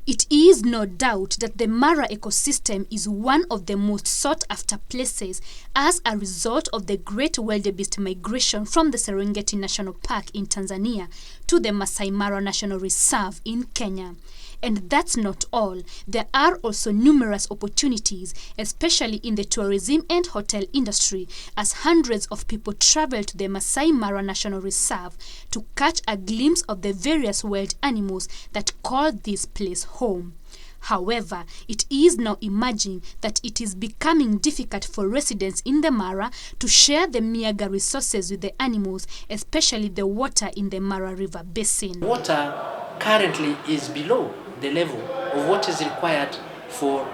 It is no doubt that the Mara ecosystem is one of the most sought-after places as a result of the great wildebeest migration from the Serengeti National Park in Tanzania to the Masai-Mara National Reserve in Kenya. And that's not all. There are also numerous opportunities, especially in the tourism and hotel industry, as hundreds of people travel to the Masai-Mara National Reserve to catch a glimpse of the various wild animals that call this place home. However, it is now emerging that it is becoming difficult for residents in the Mara to share the meager resources with the animals, especially the water in the Mara River Basin. Water currently is below the level of what is required for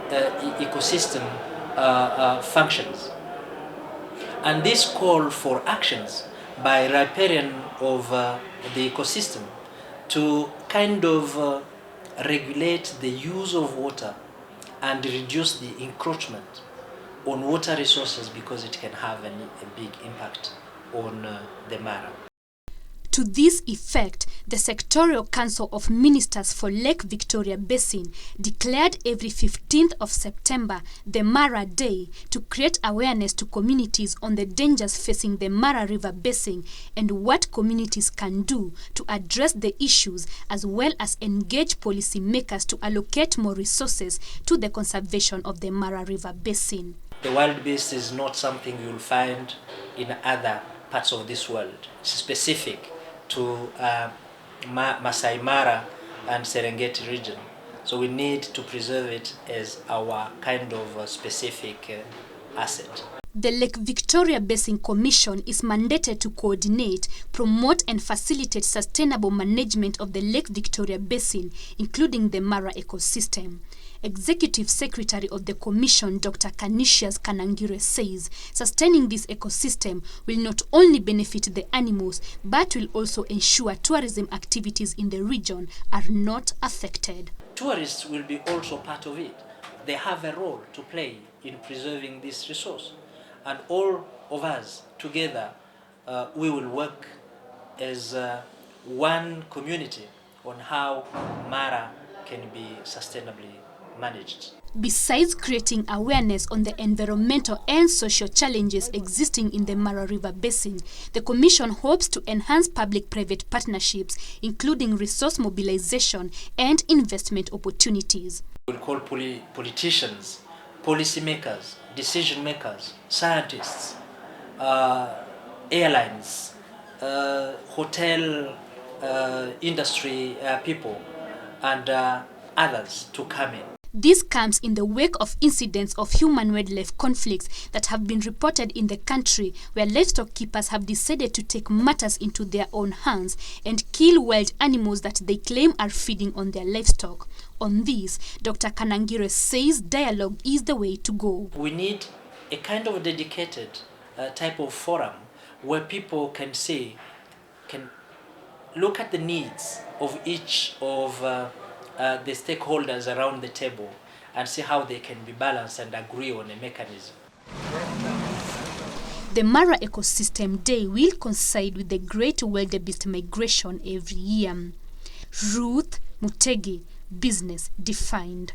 ecosystem functions. And this call for actions by riparian of the ecosystem to kind of regulate the use of water and reduce the encroachment on water resources, because it can have a big impact on the Mara. To this effect, the Sectoral Council of Ministers for Lake Victoria Basin declared every 15th of September the Mara Day to create awareness to communities on the dangers facing the Mara River Basin and what communities can do to address the issues, as well as engage policymakers to allocate more resources to the conservation of the Mara River Basin. The wildebeest is not something you'll find in other parts of this world. It's specific to Masai-Mara and Serengeti region. So we need to preserve it as our kind of specific asset. The Lake Victoria Basin Commission is mandated to coordinate, promote and facilitate sustainable management of the Lake Victoria Basin, including the Mara ecosystem. Executive Secretary of the Commission, Dr. Canisius Kanangire, says sustaining this ecosystem will not only benefit the animals, but will also ensure tourism activities in the region are not affected. Tourists will be also part of it. They have a role to play in preserving this resource. And all of us together, we will work as one community on how Mara can be sustainably managed. Besides creating awareness on the environmental and social challenges existing in the Mara River Basin, the Commission hopes to enhance public-private partnerships, including resource mobilization and investment opportunities. We'll call politicians, policymakers, decision makers, scientists, airlines, hotel industry people, and others to come in. This comes in the wake of incidents of human-wildlife conflicts that have been reported in the country, where livestock keepers have decided to take matters into their own hands and kill wild animals that they claim are feeding on their livestock. On this, Dr. Kanangire says dialogue is the way to go. We need a kind of dedicated type of forum where people can look at the needs of each of the stakeholders around the table and see how they can be balanced and agree on a mechanism. The Mara Ecosystem Day will coincide with the Great Wildebeest Migration every year. Ruth Mutegi, Business Defined.